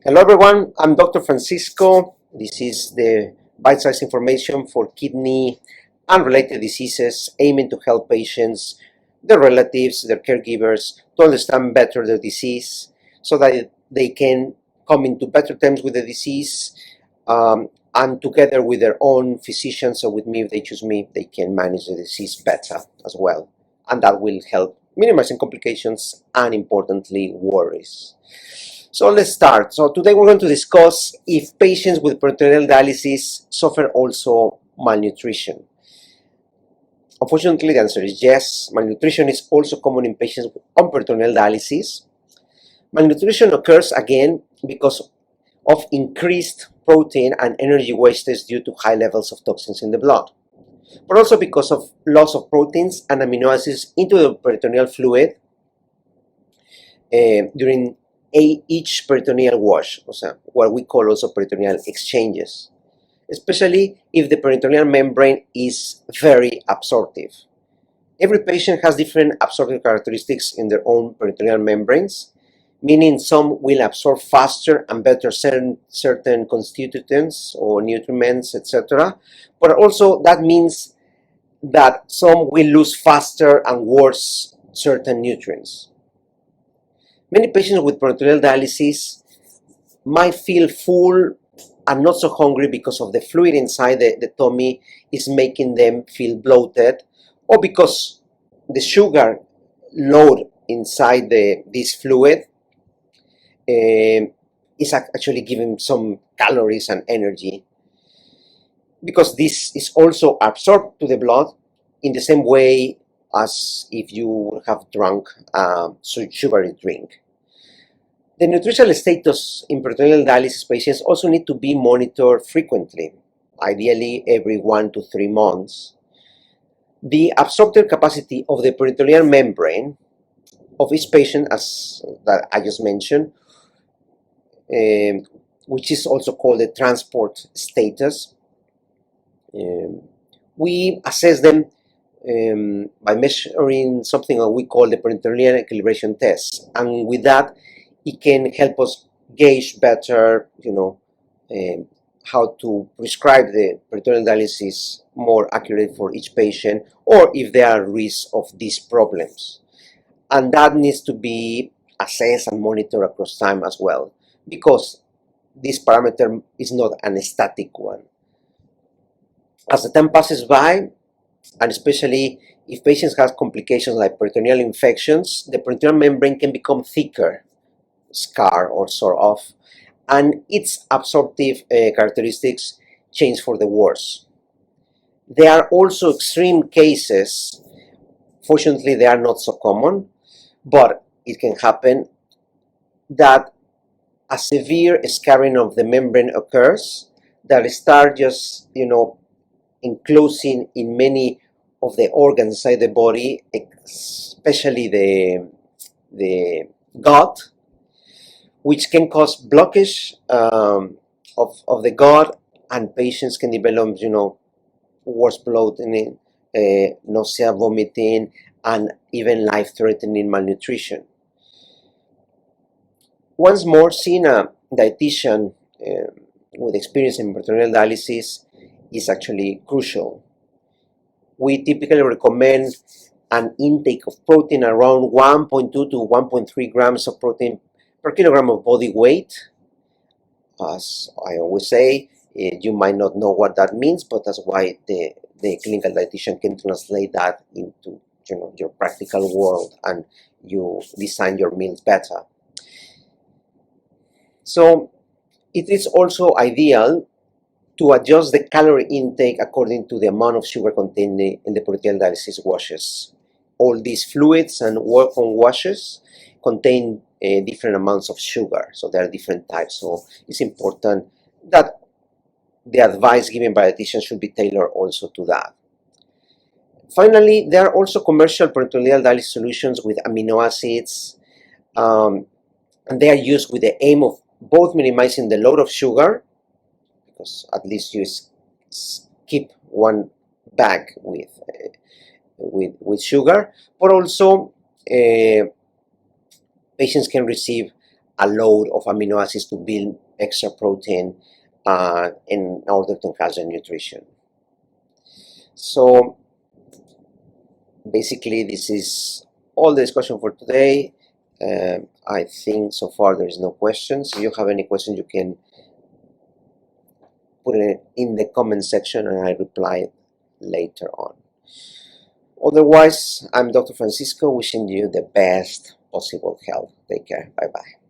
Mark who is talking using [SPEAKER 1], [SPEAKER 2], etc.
[SPEAKER 1] Hello everyone, I'm Dr. Francisco. This is the bite-sized information for kidney and related diseases, aiming to help patients, their relatives, their caregivers to understand better the disease so that they can come into better terms with the disease, and together with their own physicians or with me, if they choose me, they can manage the disease better as well. And that will help minimizing complications and, importantly, worries. So let's start. So today we're going to discuss if patients with peritoneal dialysis suffer also malnutrition. Unfortunately, the answer is yes. Malnutrition is also common in patients on peritoneal dialysis. Malnutrition occurs again because of increased protein and energy wastage due to high levels of toxins in the blood, but also because of loss of proteins and amino acids into the peritoneal fluid during each peritoneal wash, what we call also peritoneal exchanges, especially if the peritoneal membrane is very absorptive. Every patient has different absorptive characteristics in their own peritoneal membranes, meaning some will absorb faster and better certain constituents or nutriments, etc. But also that means that some will lose faster and worse certain nutrients. Many patients with peritoneal dialysis might feel full and not so hungry because of the fluid inside the tummy is making them feel bloated, or because the sugar load inside this fluid is actually giving some calories and energy, because this is also absorbed to the blood in the same way as if you have drunk sugary drink. The nutritional status in peritoneal dialysis patients also need to be monitored frequently, ideally every 1 to 3 months. The absorptive capacity of the peritoneal membrane of each patient, as that I just mentioned, which is also called the transport status, we assess them by measuring something that we call the peritoneal equilibration test, and with that it can help us gauge better, how to prescribe the peritoneal dialysis more accurately for each patient, or if there are risks of these problems. And that needs to be assessed and monitored across time as well, because this parameter is not an static one. As the time passes by, and especially if patients have complications like peritoneal infections, the peritoneal membrane can become thicker, scar or sore off, and its absorptive characteristics change for the worse. There are also extreme cases. Fortunately, they are not so common, but it can happen that a severe scarring of the membrane occurs that start just enclosing in many of the organs inside the body, especially the gut, which can cause blockage of the gut, and patients can develop, worse bloating, nausea, vomiting, and even life-threatening malnutrition. Once more, seeing a dietitian with experience in peritoneal dialysis is actually crucial. We typically recommend an intake of protein around 1.2 to 1.3 grams of protein per kilogram of body weight. As I always say, you might not know what that means, but that's why the clinical dietitian can translate that into your practical world, and you design your meals better. So it is also ideal to adjust the calorie intake according to the amount of sugar contained in the peritoneal dialysis washes. All these fluids and work-on washes contain different amounts of sugar, so there are different types. So it's important that the advice given by dietitians should be tailored also to that. Finally, there are also commercial peritoneal dialysis solutions with amino acids, and they are used with the aim of both minimizing the load of sugar, because at least you keep one bag with sugar, but also patients can receive a load of amino acids to build extra protein in order to enhance their nutrition. So basically, this is all the discussion for today. I think so far there is no questions. If you have any questions, you can put it in the comment section and I reply later on. Otherwise, I'm Dr. Francisco, wishing you the best possible health. Take care. Bye-bye.